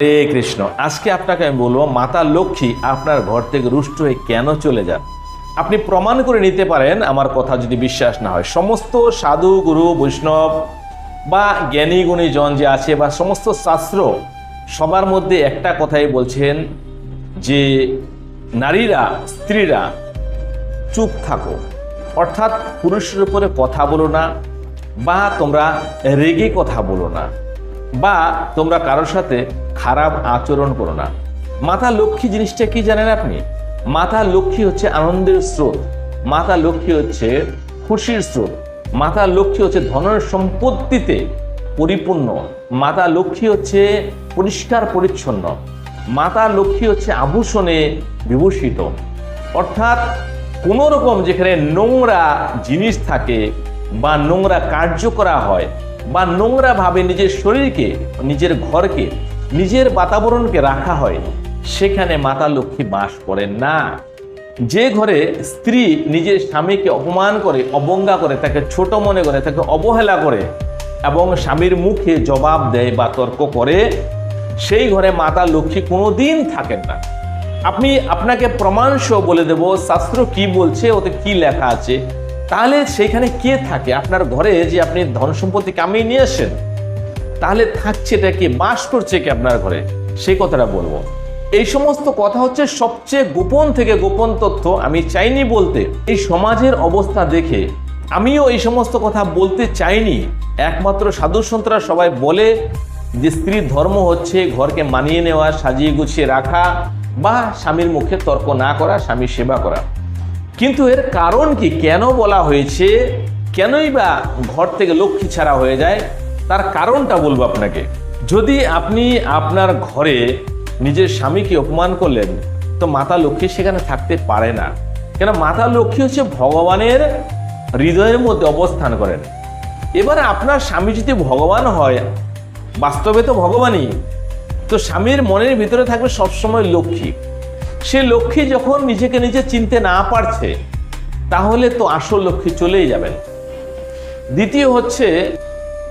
হে কৃষ্ণ। আজকে আপনাকে আমি বলবো মাতা লক্ষ্মী আপনার ঘর থেকে রুষ্ট হয়ে কেন চলে যান। আপনি প্রমাণ করে নিতে পারেন আমার কথা যদি বিশ্বাস না হয়। সমস্ত সাধু গুরু বৈষ্ণব বা জ্ঞানী গুণীজন যে আছে বা সমস্ত শাস্ত্র সবার মধ্যে একটা কথাই বলছেন যে নারীরা স্ত্রীরা চুপ থাকো, অর্থাৎ পুরুষের উপরে কথা বলো না, বা তোমরা রেগে কথা বলো না, বা তোমরা কারোর সাথে খারাপ আচরণ করো না। মাতা লক্ষ্মী জিনিসটা কি জানেন আপনি? মাতা লক্ষ্মী হচ্ছে আনন্দের স্রোত, মাতা লক্ষ্মী হচ্ছে খুশির স্রোত, মাতা লক্ষ্মী হচ্ছে ধনের সম্পত্তিতে পরিপূর্ণ, মাতা লক্ষ্মী হচ্ছে পরিষ্কার পরিচ্ছন্ন, মাতা লক্ষ্মী হচ্ছে আভূষণে বিভূষিত। অর্থাৎ কোনো রকম যেখানে নোংরা জিনিস থাকে বা নোংরা কার্য করা হয় বা নোংরা ভাবে নিজের শরীরকে, নিজের ঘরকে, নিজের বাতাবরণকে রাখা হয়, সেখানে মাতা লক্ষ্মী বাস করেন না। যে ঘরে স্ত্রী নিজের স্বামীকে অপমান করে, অবজ্ঞা করে, তাকে ছোট মনে করে, তাকে অবহেলা করে এবং স্বামীর মুখে জবাব দেয় বা তর্ক করে, সেই ঘরে মাতা লক্ষ্মী কোনোদিন থাকেন না। আপনাকে প্রমাণ সহ বলে দেব শাস্ত্র কি বলছে, ওতে কি লেখা আছে। তাহলে সেইখানে কে থাকে আপনার ঘরে? যে আপনি ধন সম্পত্তি কামিয়ে নিয়ে আসেন, তাহলে থাকছেটা কে, বাস করছে কে আপনার ঘরে, সেই কথাটা বলবো। এই সমস্ত কথা হচ্ছে সবচেয়ে গোপন থেকে গোপন তথ্য। আমি চাইনি বলতে, এই সমাজের অবস্থা দেখে আমিও এই সমস্ত কথা বলতে চাইনি। একমাত্র সাধু সন্তরা সবাই বলে যে স্ত্রীর ধর্ম হচ্ছে ঘরকে মানিয়ে নেওয়া, সাজিয়ে গুছিয়ে রাখা, বা স্বামীর মুখে তর্ক না করা, স্বামীর সেবা করা। কিন্তু এর কারণ কি, কেন বলা হয়েছে, কেনই বা ঘর থেকে লক্ষ্মী ছাড়া হয়ে যায়, তার কারণটা বলবো আপনাকে। যদি আপনি আপনার ঘরে নিজের স্বামীকে অপমান করলেন, তো মাতা লক্ষ্মী সেখানে থাকতে পারে না। কেন? মাতা লক্ষ্মী হচ্ছে ভগবানের হৃদয়ের মধ্যে অবস্থান করেন। এবার আপনার স্বামী যদি ভগবান হয়, বাস্তবে তো ভগবানই, তো স্বামীর মনের ভিতরে থাকবে সবসময় লক্ষ্মী। সে লক্ষ্মী যখন নিজেকে নিজে চিনতে না পারছে, তাহলে তো আসল লক্ষ্মী চলেই যাবেন। দ্বিতীয় হচ্ছে,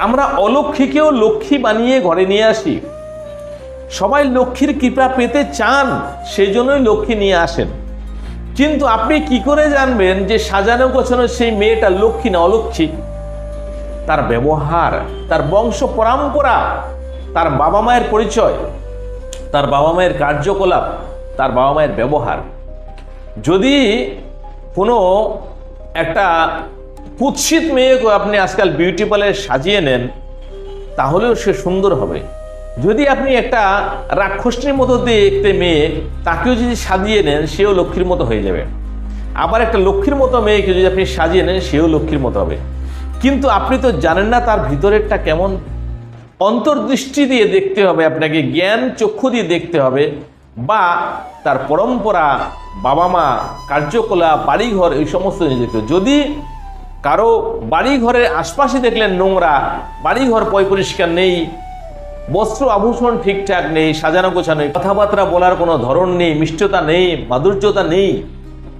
আমরা অলক্ষ্মীকেও লক্ষ্মী বানিয়ে ঘরে নিয়ে আসি। সবাই লক্ষ্মীর কৃপা পেতে চান, সেই জন্যই লক্ষ্মী নিয়ে আসেন। কিন্তু আপনি কি করে জানবেন যে সাজানো গোছানো সেই মেয়েটা লক্ষ্মী না অলক্ষ্মী? তার ব্যবহার, তার বংশ পরম্পরা, তার বাবা মায়ের পরিচয়, তার বাবা মায়ের কার্যকলাপ, তার বাবা মায়ের ব্যবহার। যদি কোনো একটা কুৎসিত মেয়েকে আপনি আজকাল বিউটি পার্লারে সাজিয়ে নেন, তাহলেও সে সুন্দর হবে। যদি আপনি একটা রাক্ষসীর মতো দেখতে মেয়ে, তাকেও যদি সাজিয়ে নেন, সেও লক্ষ্মীর মতো হয়ে যাবে। আবার একটা লক্ষ্মীর মতো মেয়েকে যদি আপনি সাজিয়ে নেন, সেও লক্ষ্মীর মতো হবে। কিন্তু আপনি তো জানেন না তার ভিতরেরটা কেমন। অন্তর্দৃষ্টি দিয়ে দেখতে হবে আপনাকে, জ্ঞান চক্ষু দিয়ে দেখতে হবে, বা তার পরম্পরা, বাবা মা, কার্যকলাপ, বাড়িঘর, এই সমস্ত জিনিস দেখতে। যদি কারো বাড়িঘরের আশপাশে দেখলেন নোংরা, বাড়িঘর পরিষ্কার নেই, বস্ত্র আভূষণ ঠিকঠাক নেই, সাজানো গোছানো নেই, কথাবার্তা বলার কোনো ধরন নেই, মিষ্টতা নেই, মাধুর্যতা নেই,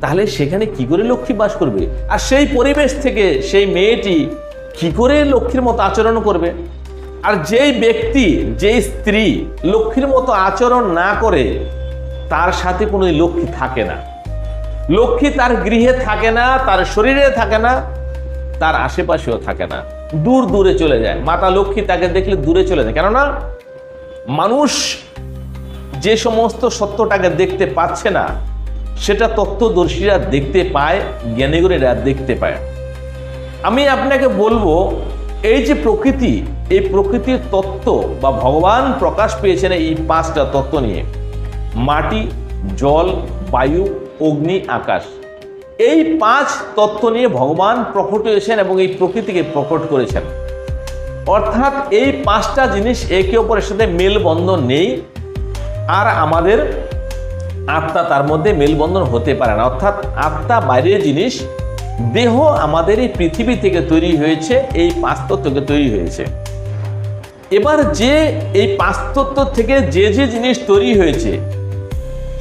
তাহলে সেখানে কি করে লক্ষ্মী বাস করবে? আর সেই পরিবেশ থেকে সেই মেয়েটি কি করে লক্ষ্মীর মতো আচরণ করবে? আর যেই ব্যক্তি, যেই স্ত্রী লক্ষ্মীর মতো আচরণ না করে, তার সাথে কোনো লক্ষ্মী থাকে না। লক্ষ্মী তার গৃহে থাকে না, তার শরীরে থাকে না, তার আশেপাশেও থাকে না, দূর দূরে চলে যায়। মাতা লক্ষ্মী তাকে দেখলে দূরে চলে যায়। কেননা মানুষ যে সমস্ত সত্যটাকে দেখতে পাচ্ছে না, সেটা তত্ত্বদর্শীরা দেখতে পায়, জ্ঞানীগুণীরা দেখতে পায়। আমি আপনাকে বলবো, এই যে প্রকৃতি, এই প্রকৃতির তত্ত্ব বা ভগবান প্রকাশ পেয়েছেন এই 5টা তত্ত্ব নিয়ে। মাটি, জল, বায়ু, অগ্নি, আকাশ, এই 5 তত্ত্ব নিয়ে ভগবান প্রকট হয়েছেন এবং এই প্রকৃতিকে প্রকট করেছেন। অর্থাৎ এই 5টা জিনিস একে অপরের সাথে মেলবন্ধন নেই, আর আমাদের আত্মা তার মধ্যে মেলবন্ধন হতে পারে না। অর্থাৎ আত্মা বাইরের জিনিস, দেহ আমাদের এই পৃথিবী থেকে তৈরি হয়েছে, এই 5 তত্ত্ব থেকে তৈরি হয়েছে। এবার যে এই 5 তত্ত্ব থেকে যে যে জিনিস তৈরি হয়েছে,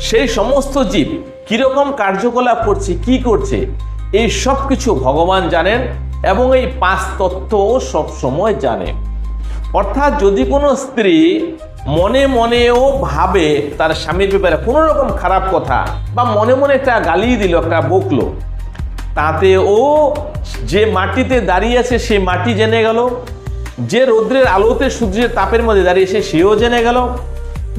সেই সমস্ত জীব কিরকম কার্যকলাপ করছে, কি করছে, এই সব কিছু ভগবান জানেন এবং এই 5 তত্ত্ব সব সময় জানে। অর্থাৎ যদি কোনো স্ত্রী মনে মনেও ভাবে তার স্বামীর ব্যাপারে কোনো রকম খারাপ কথা, বা মনে মনে একটা গালি দিল, একটা বকলো, তাতে ও যে মাটিতে দাঁড়িয়ে আছে সে মাটি জেনে গেল, যে রৌদ্রের আলোতে সূর্যের তাপের মধ্যে দাঁড়িয়েছে সেও জেনে গেল,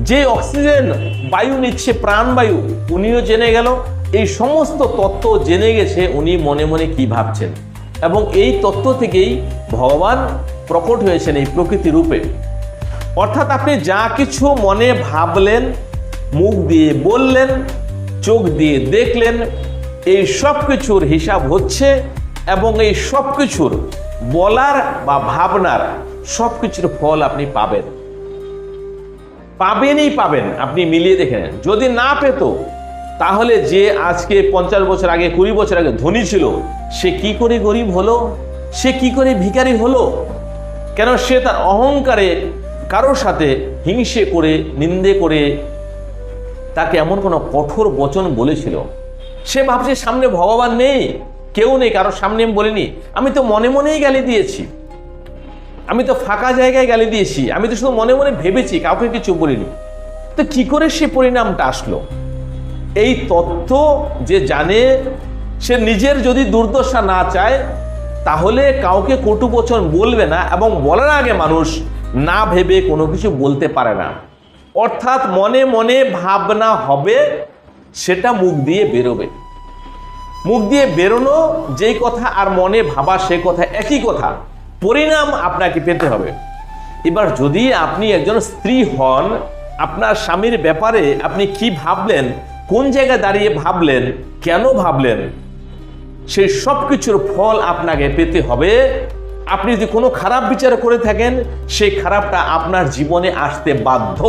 যে অক্সিজেন বায়ু নিচ্ছে প্রাণবায়ু উনিও জেনে গেল। এই সমস্ত তত্ত্ব জেনে গেছে উনি মনে মনে কি ভাবছেন, এবং এই তত্ত্ব থেকেই ভগবান প্রকট হয়েছেন এই প্রকৃতি রূপে। অর্থাৎ আপনি যা কিছু মনে ভাবলেন, মুখ দিয়ে বললেন, চোখ দিয়ে দেখলেন, এই সব কিছুর হিসাব হচ্ছে, এবং এই সব কিছুর বলার বা ভাবনার সব কিছুর ফল আপনি পাবেনই পাবেন। আপনি মিলিয়ে দেখে নেন। যদি না পেত তাহলে যে আজকে 50 বছর আগে 20 বছর আগে ধনী ছিল সে কি করে গরিব হলো, সে কি করে ভিখারি হলো? কেন সে তার অহংকারে কারোর সাথে হিংসে করে, নিন্দে করে তাকে এমন কোনো কঠোর বচন বলেছিল। সে ভাবছে সামনে ভগবান নেই, কেউ নেই, কারোর সামনে আমি বলিনি, আমি তো মনে মনেই গালি দিয়েছি, আমি তো ফাঁকা জায়গায় গালি দিয়েছি, আমি তো শুধু মনে মনে ভেবেছি, কাউকে কিছু বলিনি। তো কি করে সে পরিণামটা আসলো? এই তথ্য যে জানে, সে নিজের যদি দুর্দশা না চায় তাহলে কাউকে কটু বচন বলবে না, এবং বলার আগে মানুষ না ভেবে কোনো কিছু বলতে পারে না। অর্থাৎ মনে মনে ভাবনা হবে, সেটা মুখ দিয়ে বেরোবে। মুখ দিয়ে বেরোনো যেই কথা আর মনে ভাবা সে কথা একই কথা, পরিণাম আপনাকে পেতে হবে। এবার যদি আপনি একজন স্ত্রী হন, আপনার স্বামীর ব্যাপারে আপনি কি ভাবলেন, কোন জায়গায় দাঁড়িয়ে ভাবলেন, কেন ভাবলেন, সেই সব কিছুর ফল আপনাকে পেতে হবে। আপনি যদি কোনো খারাপ বিচার করে থাকেন, সেই খারাপটা আপনার জীবনে আসতে বাধ্য।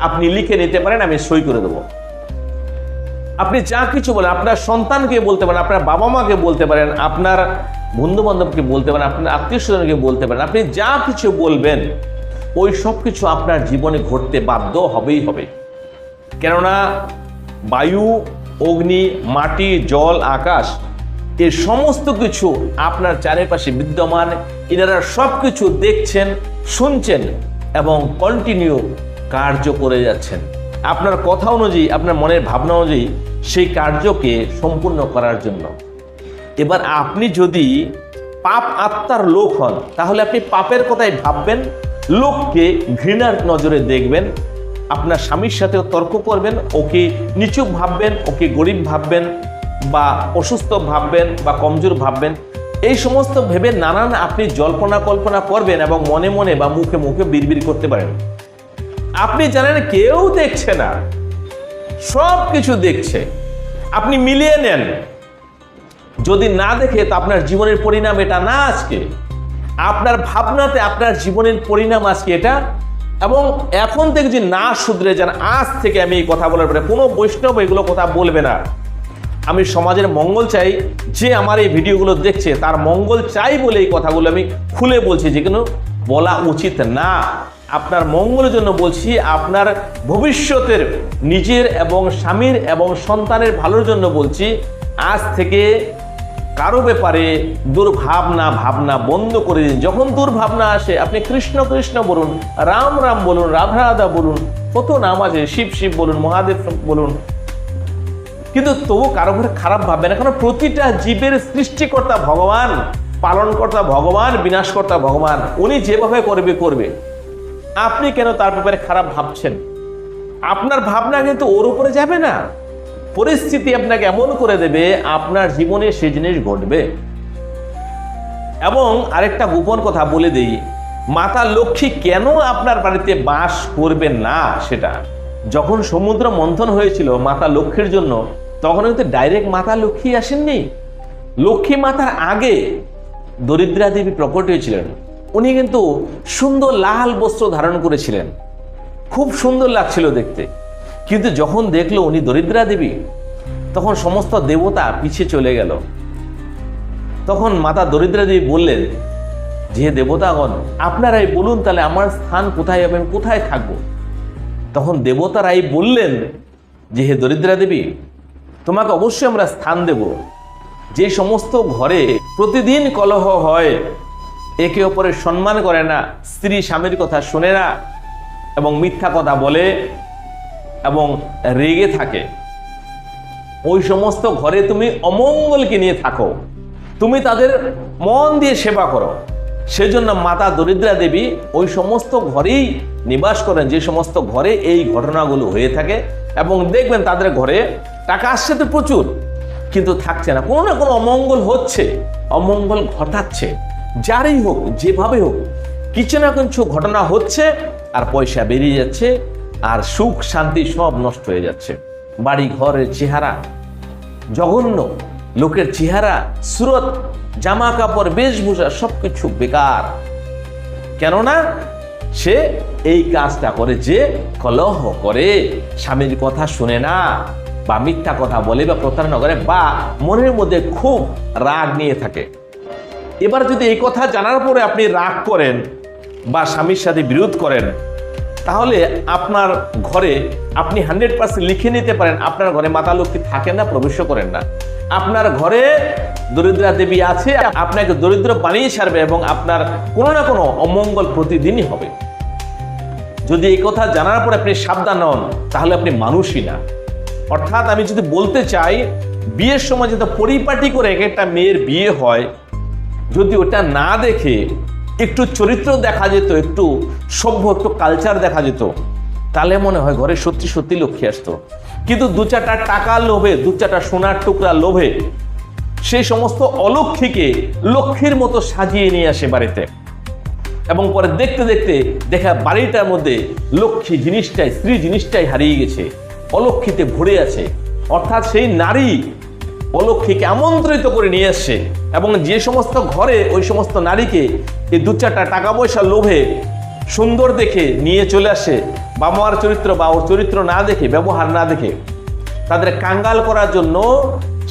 আপনি লিখে নিতে পারেন, আমি সই করে দেবো। আপনি যা কিছু বলেন, আপনার সন্তানকে বলতে পারেন, আপনার বাবা মাকে বলতে পারেন, আপনার বন্ধু বান্ধবকে বলতে পারেন, আপনার আত্মীয় স্বজনকে বলতে পারেন, আপনি যা কিছু বলবেন ওই সব কিছু আপনার জীবনে ঘটতে বাধ্য হবেই হবে। কেননা বায়ু, অগ্নি, মাটি, জল, আকাশ, এই সমস্ত কিছু আপনার চারিপাশে বিদ্যমান। এনারা সব কিছু দেখছেন, শুনছেন এবং কন্টিনিউ কার্য করে যাচ্ছেন আপনার কথা অনুযায়ী, আপনার মনের ভাবনা অনুযায়ী সেই কার্যকে সম্পূর্ণ করার জন্য। এবার আপনি যদি পাপ আত্মার লোক হন তাহলে আপনি পাপের কথাই ভাববেন, লোককে ঘৃণার নজরে দেখবেন, আপনার স্বামীর সাথেও তর্ক করবেন, ওকে নিচু ভাববেন, ওকে গরিব ভাববেন, বা অসুস্থ ভাববেন, বা কমজোর ভাববেন। এই সমস্ত ভেবে নানান আপনি জল্পনা কল্পনা করবেন এবং মনে মনে বা মুখে মুখে বিড়বিড় করতে পারেন। আপনি জানেন কেউ দেখছে না, সব কিছু দেখছে। আপনি মিলিয়ে নেন, যদি না দেখে তো আপনার জীবনের পরিণাম এটা না। আজকে আপনার ভাবনাতে আপনার জীবনের পরিণাম আজকে এটা। এবং এখন থেকে যদি না শুধরে যান, আজ থেকে আমি এই কথা বলার পরে কোনো বৈষ্ণব এগুলো কথা বলবে না। আমি সমাজের মঙ্গল চাই, যে আমার এই ভিডিওগুলো দেখছে তার মঙ্গল চাই বলে এই কথাগুলো আমি খুলে বলছি, যে কোনো বলা উচিত না। আপনার মঙ্গলের জন্য বলছি, আপনার ভবিষ্যতের নিজের এবং স্বামীর এবং সন্তানের ভালোর জন্য বলছি। আজ থেকে কারো ব্যাপারে দুর্ভাবনা ভাবনা বন্ধ করে দিন। যখন দুর্ভাবনা আসে আপনি কৃষ্ণ কৃষ্ণ বলুন, রাম রাম বলুন, রাধা রাধা বলুন, কত নাম আছে, শিব শিব বলুন, মহাদেব বলুন, কিন্তু তবু কারো ঘরে খারাপ ভাববেন না। কারণ প্রতিটা জীবের সৃষ্টিকর্তা ভগবান, পালনকর্তা ভগবান, বিনাশকর্তা ভগবান। উনি যেভাবে করবে। আপনি কেন তার ব্যাপারে খারাপ ভাবছেন? আপনার ভাবনা কিন্তু ওর উপরে যাবে না, পরিস্থিতি আপনাকে এমন করে দেবে আপনার জীবনে সেই জিনিস ঘটবে। এবং আরেকটা গোপন কথা বলে দেই, মাতা লক্ষ্মী কেন আপনার বাড়িতে বাস করবে না, সেটা যখন সমুদ্র মন্থন হয়েছিল মাতা লক্ষ্মীর জন্য, তখন কিন্তু ডাইরেক্ট মাতা লক্ষ্মী আসেননি। লক্ষ্মী মাতার আগে দরিদ্রা দেবী প্রকট হয়েছিলেন। উনি কিন্তু সুন্দর লাল বস্ত্র ধারণ করেছিলেন, খুব সুন্দর লাগছিল দেখতে। কিন্তু যখন দেখলো উনি দরিদ্রা দেবী, তখন সমস্ত দেবতা পিছিয়ে চলে গেল। তখন মাতা দরিদ্রা দেবী বললেন, যে দেবতাগণ আপনারাই বলুন তাহলে আমার স্থান কোথায় হবে, আমি কোথায় থাকবো? তখন দেবতারাই বললেন যে হে দরিদ্রা দেবী, তোমাকে অবশ্যই আমরা স্থান দেব। যে সমস্ত ঘরে প্রতিদিন কলহ হয়, একে অপরের সম্মান করে না, স্ত্রী স্বামীর কথা শোনে না, এবং মিথ্যা কথা বলে এবং রেগে থাকে, ওই সমস্ত ঘরে তুমি অমঙ্গলকে নিয়ে থাকো, তুমি তাদের মন দিয়ে সেবা করো। সেজন্য মাতা দরিদ্রা দেবী ওই সমস্ত ঘরেই নিবাস করেন যে সমস্ত ঘরে এই ঘটনাগুলো হয়ে থাকে, এবং দেখবেন তাদের ঘরে টাকা আসছে তো প্রচুর, কিন্তু থাকছে না, কোনো না কোনো অমঙ্গল হচ্ছে, অমঙ্গল ঘটাচ্ছে, যারই হোক যেভাবে হোক কিছু না কিছু ঘটনা হচ্ছে, আর পয়সা বেরিয়ে যাচ্ছে, আর সুখ শান্তি সব নষ্ট হয়ে যাচ্ছে। বাড়ি ঘরের চেহারা জঘন্য, লোকের চেহারা সুরত, জামা কাপড় বেশভূষা সবকিছু বেকার। কেননা সে এই কাজটা করে, যে কলহ করে, স্বামীর কথা শুনে না, বা মিথ্যা কথা বলে, বা প্রতারণা করে, বা মনের মধ্যে খুব রাগ নিয়ে থাকে। এবার যদি এই কথা জানার পরে আপনি রাগ করেন বা স্বামীর সাথে বিরোধ করেন, তাহলে আপনার ঘরে আপনি 100% লিখে নিতে পারেন আপনার ঘরে মাতা লক্ষ্মী থাকেন না, প্রবেশ করেন না। আপনার ঘরে দরিদ্রা দেবী আছে, আপনাকে দরিদ্র বানিয়ে ছাড়বে, এবং আপনার কোনো না কোনো অমঙ্গল প্রতিদিনই হবে। যদি এই কথা জানার পরে আপনি সাবধান হন, তাহলে আপনি মানুষই না। অর্থাৎ আমি যদি বলতে চাই, বিয়ের সময় যেটা পরিপাটি করে এক একটা মেয়ের বিয়ে হয়, যদি ওটা না দেখে একটু চরিত্র দেখা যেত, একটু সভ্য, একটু কালচার দেখা যেত, তাহলে মনে হয় ঘরে সত্যি সত্যি লক্ষ্মী আসতো। কিন্তু 2-4টা টাকার লোভে, 2-4টা সোনার টুকরা লোভে সেই সমস্ত অলক্ষ্মীকে লক্ষ্মীর মতো সাজিয়ে নিয়ে আসে বাড়িতে, এবং পরে দেখতে দেখতে দেখা বাড়িটার মধ্যে লক্ষ্মী জিনিসটাই, স্ত্রী জিনিসটাই হারিয়ে গেছে, অলক্ষ্মীতে ভরে আছে। অর্থাৎ সেই নারী অলক্ষ্মীকে আমন্ত্রিত করে নিয়ে আসছে, এবং যে সমস্ত ঘরে ওই সমস্ত নারীকে এই 2-4টা টাকা পয়সার লোভে সুন্দর দেখে নিয়ে চলে আসে, বাবা মার চরিত্র বা ওর চরিত্র না দেখে, ব্যবহার না দেখে, তাদের কাঙ্গাল করার জন্য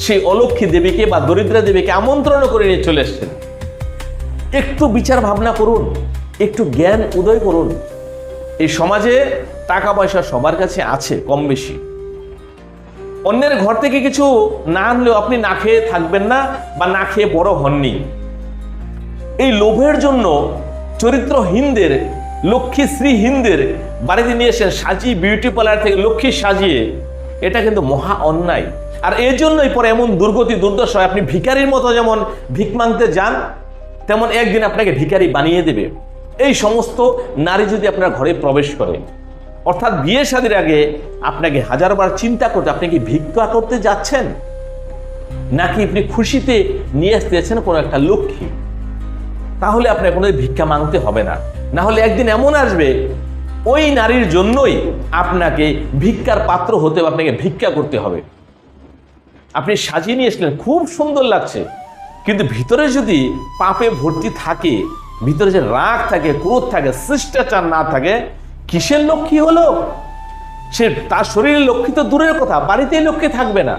সেই অলক্ষ্মী দেবীকে বা দরিদ্রা দেবীকে আমন্ত্রণ করে নিয়ে চলে এসছেন। একটু বিচার ভাবনা করুন, একটু জ্ঞান উদয় করুন। এই সমাজে টাকা পয়সা সবার কাছে আছে কম বেশি, অন্যের ঘর থেকে কিছু না আনলেও আপনি না খেয়ে থাকবেন না, বা না খেয়ে বড় হননি। এই লোভের জন্য চরিত্রহীনদের, লক্ষ্মী শ্রীহীনদের বাড়িতে নিয়ে এসে সাজিয়ে, বিউটি পার্লার থেকে লক্ষ্মী সাজিয়ে, এটা কিন্তু মহা অন্যায়। আর এই জন্যই পরে এমন দুর্গতি দুর্দশা হয়, আপনি ভিখারির মতো যেমন ভিক মাংতে যান, তেমন একদিন আপনাকে ভিখারি বানিয়ে দেবে। এই সমস্ত নারী যদি আপনার ঘরে প্রবেশ করে, অর্থাৎ বিয়ে শাদীর আগে আপনাকে হাজারবার চিন্তা করতে, আপনি কি ভিক্ষা করতে যাচ্ছেন, নাকি আপনি খুশিতে নিয়ে আসতে যাচ্ছেন কোনো একটা লক্ষ্মী, তাহলে আপনার কোনো ভিক্ষা মাংতে হবে না। না হলে একদিন এমন আসবে, ওই নারীর জন্যই আপনাকে ভিক্ষার পাত্র হতে হবে, আপনাকে ভিক্ষা করতে হবে। আপনি সাজিয়ে নিয়ে আসলেন, খুব সুন্দর লাগছে, কিন্তু ভিতরে যদি পাপে ভর্তি থাকে, ভিতরে যে রাগ থাকে, ক্রোধ থাকে, শিষ্টাচার না থাকে, কিসের লক্ষ্মী হলো সে? তার শরীরে লক্ষ্মী তো দূরের কথা, বাড়িতেই লক্ষ্মী থাকবে না।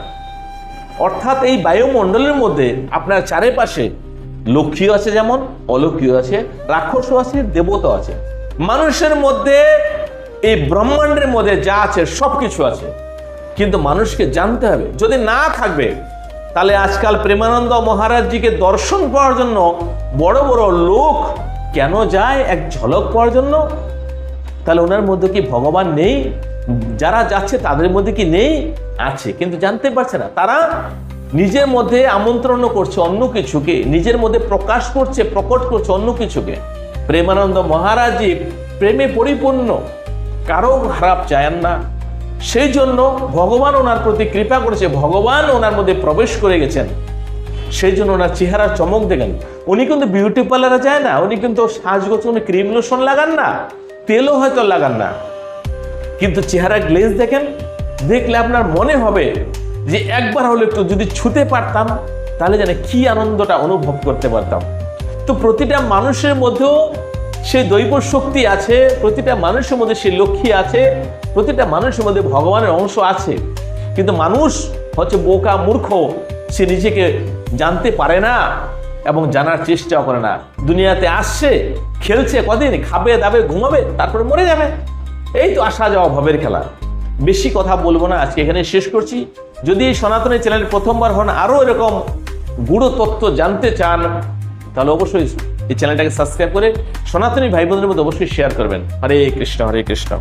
অর্থাৎ এই বায়ুমণ্ডলের মধ্যে আপনার চারিপাশে লক্ষ্মীও আছে, যেমন অলক্ষ্মীও আছে, রাক্ষসও আছে, দেবতা আছে। মানুষের মধ্যে, এই ব্রহ্মাণ্ডের মধ্যে যা আছে সবকিছু আছে, কিন্তু মানুষকে জানতে হবে। যদি না থাকবে, তাহলে আজকাল প্রেমানন্দ মহারাজজিকে দর্শন পাওয়ার জন্য বড় বড় লোক কেন যায়? এক ঝলক পাওয়ার জন্য। তাহলে ওনার মধ্যে কি ভগবান নেই? যারা যাচ্ছে তাদের মধ্যে কি নেই? আছে, কিন্তু জানতে পারছে না। তারা নিজের মধ্যে আমন্ত্রণ করছে অন্য কিছুকে, নিজের মধ্যে প্রকাশ করছে, প্রকট করছে অন্য কিছুকে। প্রেমানন্দ মহারাজজি প্রেমে পরিপূর্ণ, কারো খারাপ চান না। সেই জন্য ভগবান ওনার প্রতি কৃপা করেছে, ভগবান ওনার মধ্যে প্রবেশ করে গেছেন। সেই জন্য ওনার চেহারা চমক দেখেন। উনি কিন্তু বিউটি পার্লারে যায় না, উনি কিন্তু সাজগোজ, উনি ক্রিম লোশন লাগান না, তেলও হয়তো লাগান না, কিন্তু চেহারা গ্লেজ দেখেন, দেখলে আপনার মনে হবে যে একবার হলে একটু যদি ছুতে পারতাম, তাহলে যেন কি আনন্দটা অনুভব করতে পারতাম। তো প্রতিটা মানুষের মধ্যেও সেই দৈব শক্তি আছে, প্রতিটা মানুষের মধ্যে সেই লক্ষ্মী আছে, প্রতিটা মানুষের মধ্যে ভগবানের অংশ আছে, কিন্তু মানুষ হচ্ছে বোকা, মূর্খ, সে নিজেকে জানতে পারে না এবং জানার চেষ্টাও করে না। দুনিয়াতে আসছে, খেলছে, কদিন খাবে দাবে ঘুমাবে, তারপরে মরে যাবে। এই তো আসা যাওয়া ভবের খেলা। বেশি কথা বলবো না, আজকে এখানে শেষ করছি। যদি এই সনাতনী চ্যানেল প্রথমবার হন, আরো এরকম গুড়ো তত্ত্ব জানতে চান, তাহলে অবশ্যই এই চ্যানেলটাকে সাবস্ক্রাইব করে সনাতনী ভাই বোনদের মধ্যে অবশ্যই শেয়ার করবেন। হরে কৃষ্ণ, হরে কৃষ্ণ।